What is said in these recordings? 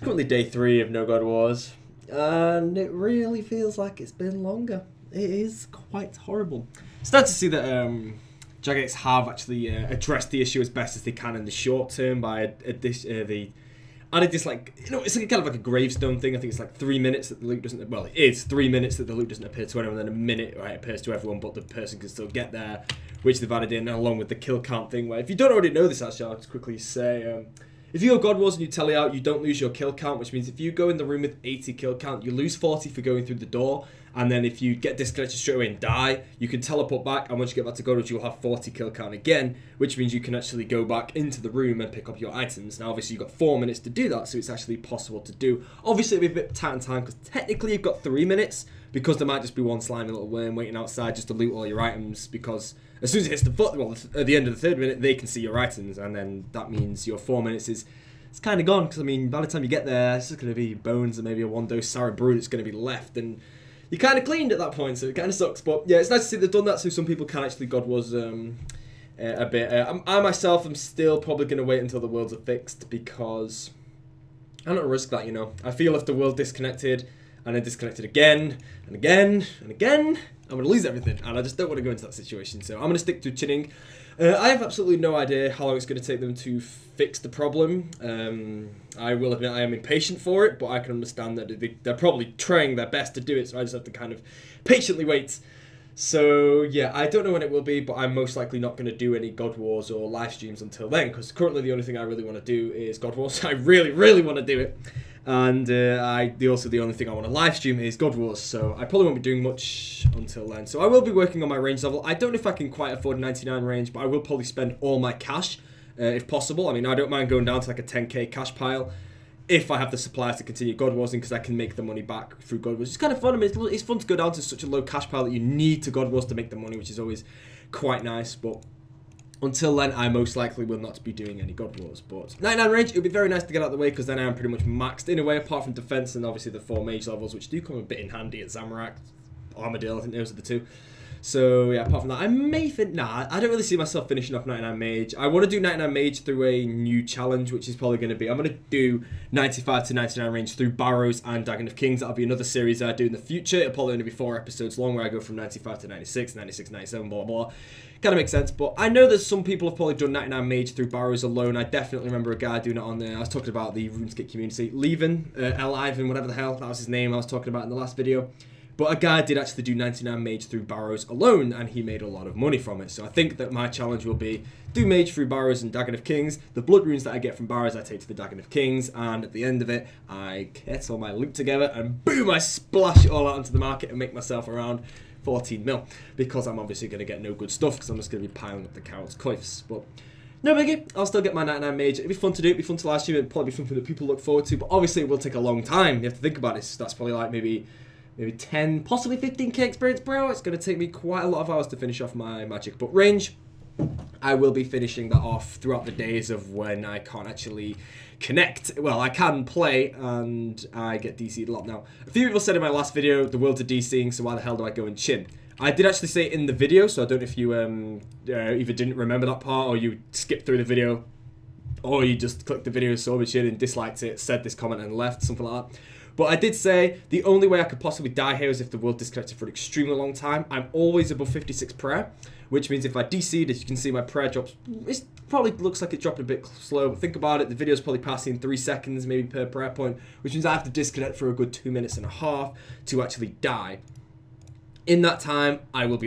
It's currently day 3 of No God Wars, and it really feels like it's been longer. It is quite horrible. It's nice to see that Jagex have actually addressed the issue as best as they can in the short term by the added this, like, you know, it's like kind of like a gravestone thing. I think it's like 3 minutes that the loot doesn't, well, it is 3 minutes that the loot doesn't appear to anyone, and then a minute, right, appears to everyone, but the person can still get there, which they've added in, along with the kill count thing, where if you don't already know this, actually, I'll just quickly say, if you go God Wars and you tally out, you don't lose your kill count, which means if you go in the room with 80 kill count, you lose 40 for going through the door, and then if you get disconnected straight away and die, you can teleport back, and once you get back to God Wars, you'll have 40 kill count again, which means you can actually go back into the room and pick up your items. Now, obviously, you've got 4 minutes to do that, so it's actually possible to do. Obviously, it'll be a bit tight on time, because technically you've got 3 minutes, because there might just be one slimy little worm waiting outside just to loot all your items, because as soon as it hits the foot, well, at the end of the 3rd minute, they can see your items, and then that means your 4 minutes is... it's kind of gone, because, I mean, by the time you get there, it's just going to be bones and maybe a 1-dose Sarah Brew that's going to be left, and you're kind of cleaned at that point, so it kind of sucks. But, yeah, it's nice to see they've done that, so some people can actually God Wars a bit. I myself am still probably going to wait until the worlds are fixed, because I'm not going to risk that, you know. I feel if the world disconnected, and then disconnected again, and again, and again, I'm going to lose everything, and I just don't want to go into that situation, so I'm going to stick to chinning. I have absolutely no idea how long it's going to take them to fix the problem. I will admit I am impatient for it, but I can understand that they're probably trying their best to do it, so I just have to kind of patiently wait. So, yeah, I don't know when it will be, but I'm most likely not going to do any God Wars or live streams until then, because currently the only thing I really want to do is God Wars. I really, really want to do it. And also the only thing I want to live stream is God Wars, so I probably won't be doing much until then. So I will be working on my range level. I don't know if I can quite afford 99 range, but I will probably spend all my cash if possible. I mean, I don't mind going down to like a 10k cash pile if I have the supplies to continue God Warsing, because I can make the money back through God Wars. It's kind of fun. I mean, it's fun to go down to such a low cash pile that you need to God Wars to make the money, which is always quite nice, but... until then, I most likely will not be doing any God Wars. But 99 range, it would be very nice to get out of the way, because then I am pretty much maxed in a way, apart from defense and obviously the 4 mage levels, which do come a bit in handy at Zamorak, Armadale, I think those are the 2. So yeah, apart from that, I may think, nah, I don't really see myself finishing off 99 mage. I want to do 99 mage through a new challenge, which is probably going to be, I'm going to do 95 to 99 range through Barrows and Dagon of Kings. That'll be another series I do in the future. It'll probably only be 4 episodes long, where I go from 95 to 96, 96, 97, blah, blah. Kind of makes sense, but I know that some people have probably done 99 mage through Barrows alone. I definitely remember a guy doing it on there. I was talking about the RuneScape community. Leven, L-Ivan, whatever the hell, that was his name I was talking about in the last video. But a guy did actually do 99 mage through Barrows alone, and he made a lot of money from it. So I think that my challenge will be do mage through Barrows and Dagon of Kings. The blood runes that I get from Barrows I take to the Dagon of Kings, and at the end of it, I get all my loot together, and boom, I splash it all out into the market and make myself around 14 mil, because I'm obviously going to get no good stuff, because I'm just going to be piling up the carrots coifs. But no biggie, I'll still get my 99 mage. It'd be fun to do, it'd be fun to live stream, it'd probably be something that people look forward to, but obviously it will take a long time. You have to think about it. So that's probably like maybe 10, possibly 15k experience per hour. It's going to take me quite a lot of hours to finish off my magic. But range, I will be finishing that off throughout the days of when I can't actually connect. Well, I can play, and I get DC'd a lot now. A few people said in my last video, the world's are DCing, so why the hell do I go and chin? I did actually say it in the video, so I don't know if you either didn't remember that part, or you skipped through the video, or you just clicked the video, saw me chin and disliked it, said this comment and left, something like that. But I did say the only way I could possibly die here is if the world disconnected for an extremely long time. I'm always above 56 prayer, which means if I DC'd, as you can see, my prayer drops. It probably looks like it dropped a bit slow, but think about it. The video's probably passing 3 seconds maybe per prayer point, which means I have to disconnect for a good 2.5 minutes to actually die. In that time, I will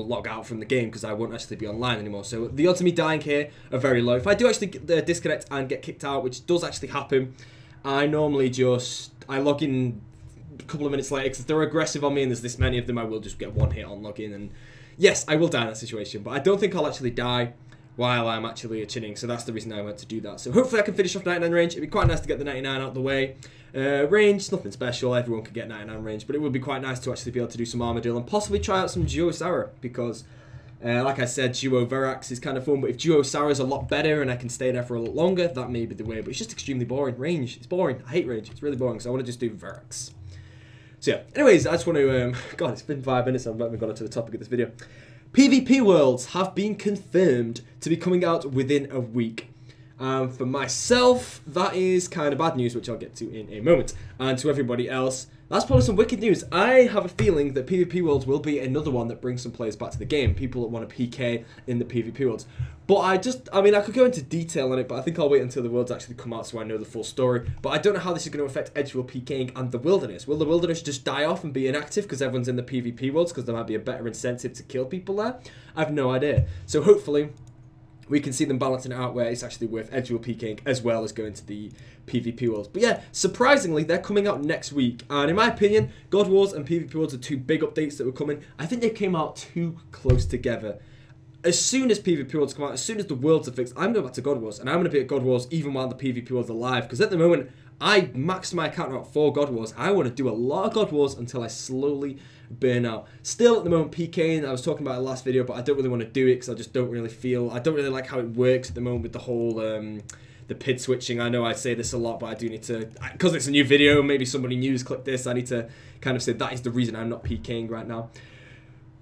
log out from the game, because I won't actually be online anymore. So the odds of me dying here are very low. If I do actually disconnect and get kicked out, which does actually happen, I normally I log in a couple of minutes later, because if they're aggressive on me and there's this many of them, I will just get one hit on login, and yes, I will die in that situation, but I don't think I'll actually die while I'm actually chinning, so that's the reason I went to do that. So hopefully I can finish off 99 range. It'd be quite nice to get the 99 out of the way. Range, nothing special, everyone can get 99 range, but it would be quite nice to actually be able to do some Armadillo and possibly try out some Duo Sarah, because like I said, Duo Verax is kind of fun, but if Duo Sarah is a lot better and I can stay there for a lot longer, that may be the way, but it's just extremely boring. Range, it's boring. I hate range, it's really boring, so I want to just do Verax. So yeah, anyways, I just want to, God, it's been 5 minutes, I've not even got into the topic of this video. PvP Worlds have been confirmed to be coming out within a week. For myself, that is kind of bad news, which I'll get to in a moment. And to everybody else, that's probably some wicked news. I have a feeling that PvP Worlds will be another one that brings some players back to the game. People that want to PK in the PvP Worlds. But I mean, I could go into detail on it, but I think I'll wait until the Worlds actually come out so I know the full story. But I don't know how this is going to affect Edgeworld PKing and the Wilderness. Will the Wilderness just die off and be inactive because everyone's in the PvP Worlds because there might be a better incentive to kill people there? I have no idea. So hopefully we can see them balancing it out where it's actually worth Edgeworld PKing as well as going to the PvP Worlds. But yeah, surprisingly, they're coming out next week. And in my opinion, God Wars and PvP Worlds are two big updates that were coming. I think they came out too close together. As soon as PvP Worlds come out, as soon as the Worlds are fixed, I'm going back to God Wars. And I'm going to be at God Wars even while the PvP Worlds are live. Because at the moment, I maxed my account out for God Wars. I want to do a lot of God Wars until I slowly burn out. Still at the moment PKing, I was talking about it last video, but I don't really want to do it because I just don't really feel, I don't really like how it works at the moment with the whole, the PID switching. I know I say this a lot, but I do need to, because it's a new video, maybe somebody new's clicked this, I need to kind of say that is the reason I'm not PKing right now.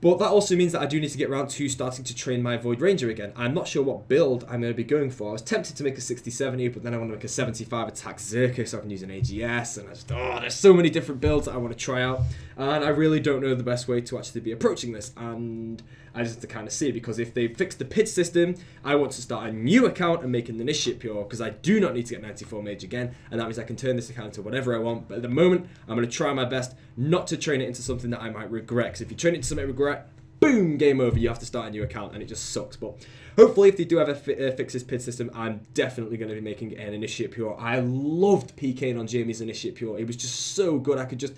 But that also means that I do need to get around to starting to train my Void Ranger again. I'm not sure what build I'm going to be going for. I was tempted to make a 60-70, but then I want to make a 75 attack Zerker so I can use an AGS. And I just, there's so many different builds that I want to try out. And I really don't know the best way to actually be approaching this. And I just have to kind of see, because if they fix the PID system, I want to start a new account and make an Initiate Pure, because I do not need to get 94 Mage again, and that means I can turn this account into whatever I want. But at the moment, I'm going to try my best not to train it into something that I might regret, because if you train it into something I regret, boom, game over, you have to start a new account, and it just sucks. But hopefully, if they do ever fix this PID system, I'm definitely going to be making an Initiate Pure. I loved PKing on Jamie's Initiate Pure. It was just so good. I could just,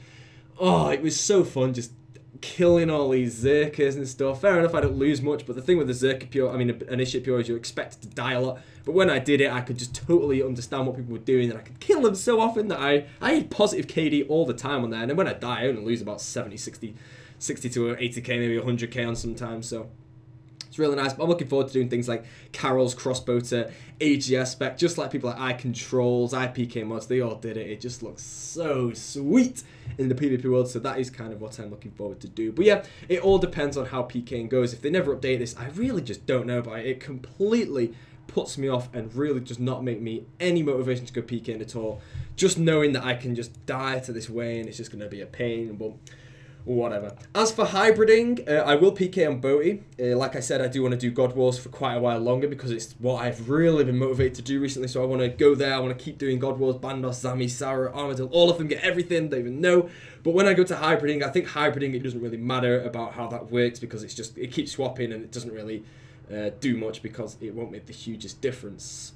it was so fun just killing all these Zerkers and stuff. Fair enough, I don't lose much, but the thing with the Zerker Pure, I mean, Initiate Pure is you're expected to die a lot. But when I did it, I could just totally understand what people were doing, and I could kill them so often that I had positive KD all the time on there. And then when I die, I only lose about 70, 60 to 80k, maybe 100k on sometimes. So it's really nice. But I'm looking forward to doing things like Carol's crossbow to AGS spec, just like people like iControls, IPK mods, they all did it. It just looks so sweet in the PvP world. So that is kind of what I'm looking forward to do. But yeah, it all depends on how PKing goes. If they never update this, I really just don't know about it. It completely puts me off and really does not make me any motivation to go PKing at all. Just knowing that I can just die to this way and it's just going to be a pain. But whatever. As for hybriding, I will PK on Boaty. Like I said, I do want to do God Wars for quite a while longer because it's what I've really been motivated to do recently. So I want to go there. I want to keep doing God Wars, Bandos, Zami, Sarah, Armadil, all of them, get everything, they even know. But when I go to hybriding, I think hybriding, it doesn't really matter about how that works because it's just, it keeps swapping and it doesn't really do much because it won't make the hugest difference.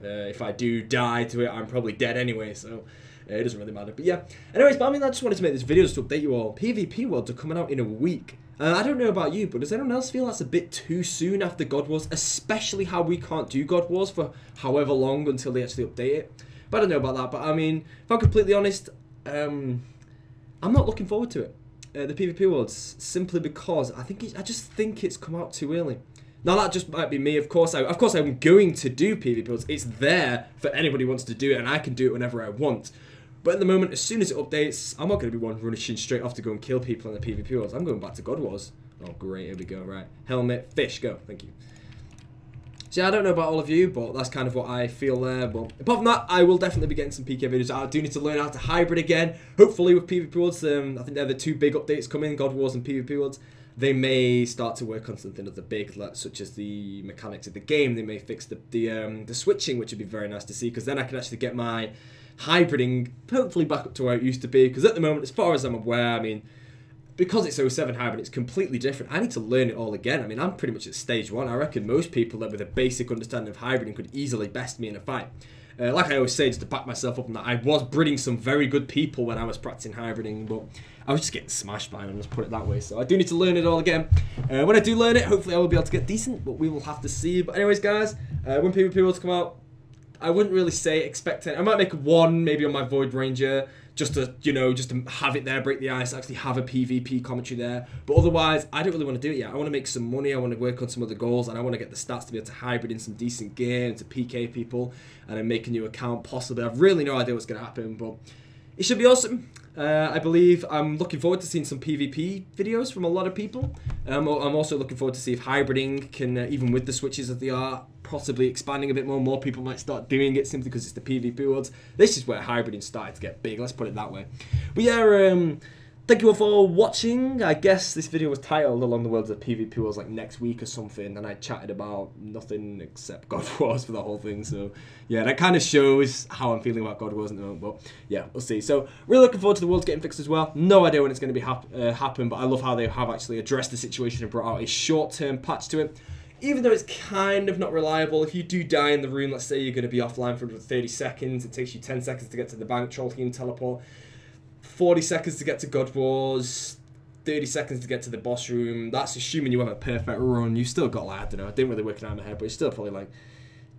If I do die to it, I'm probably dead anyway, so it doesn't really matter. But yeah, anyways, but I mean, I just wanted to make this video just to update you all. PvP Worlds are coming out in a week. I don't know about you, but does anyone else feel that's a bit too soon after God Wars? Especially how we can't do God Wars for however long until they actually update it. But I don't know about that. But I mean, if I'm completely honest, I'm not looking forward to it. The PvP Worlds, simply because I just think it's come out too early. Now that just might be me. Of course I'm going to do PvP Worlds. It's there for anybody who wants to do it, and I can do it whenever I want. But at the moment, as soon as it updates, I'm not going to be one rushing straight off to go and kill people in the PvP Worlds. I'm going back to God Wars. Oh, great. Here we go. Right. Helmet. Fish. Go. Thank you. So yeah, I don't know about all of you, but that's kind of what I feel there. But apart from that, I will definitely be getting some PK videos. I do need to learn how to hybrid again. Hopefully with PvP Worlds, I think they're the two big updates coming, God Wars and PvP Worlds. They may start to work on something other big, such as the mechanics of the game. They may fix the switching, which would be very nice to see, because then I can actually get my hybriding hopefully back up to where it used to be. Because at the moment, as far as I'm aware, I mean, because it's 07 hybrid, it's completely different. I need to learn it all again. I mean, I'm pretty much at stage 1. I reckon most people that with a basic understanding of hybriding could easily best me in a fight. Like I always say, just to back myself up on that, I was breeding some very good people when I was practicing hybriding, but I was just getting smashed by them, let's put it that way. So I do need to learn it all again. When I do learn it, hopefully I will be able to get decent, but we will have to see. But anyways, guys, when PvP Worlds come out, I wouldn't really say expect it. I might make one maybe on my Void Ranger, just to, you know, just to have it there, break the ice, actually have a PvP commentary there. But otherwise, I don't really want to do it yet. I want to make some money, I want to work on some other goals, and I want to get the stats to be able to hybrid in some decent gear and to PK people, and then make a new account possibly. I've really no idea what's going to happen, but it should be awesome. I believe I'm looking forward to seeing some PvP videos from a lot of people. I'm also looking forward to see if hybriding can, even with the switches that they are, possibly expanding a bit more. More people might start doing it simply because it's the PvP worlds. This is where hybriding started to get big, let's put it that way. But yeah, thank you all for watching. I guess this video was titled Along the Worlds of PvP Worlds like next week or something, and I chatted about nothing except God Wars for the whole thing. So yeah, that kind of shows how I'm feeling about God Wars at the moment. But yeah, we'll see. So really looking forward to the worlds getting fixed as well. No idea when it's going to be happen, but I love how they have actually addressed the situation and brought out a short-term patch to it. Even though it's kind of not reliable, if you do die in the room, let's say you're going to be offline for 30 seconds, it takes you 10 seconds to get to the bank, Troll Team teleport, 40 seconds to get to God Wars, 30 seconds to get to the boss room. That's assuming you have a perfect run. You still got, like, I don't know, I didn't really work it out in my head, but it's still probably like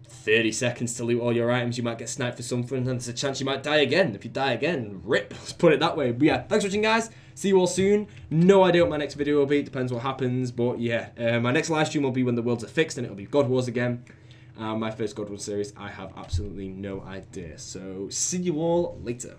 30 seconds to loot all your items. You might get sniped for something, and there's a chance you might die again. If you die again, rip. Let's put it that way. But yeah, thanks for watching, guys. See you all soon. No idea what my next video will be. It depends what happens. But yeah, my next live stream will be when the worlds are fixed, and it'll be God Wars again. My first God Wars series. I have absolutely no idea. So see you all later.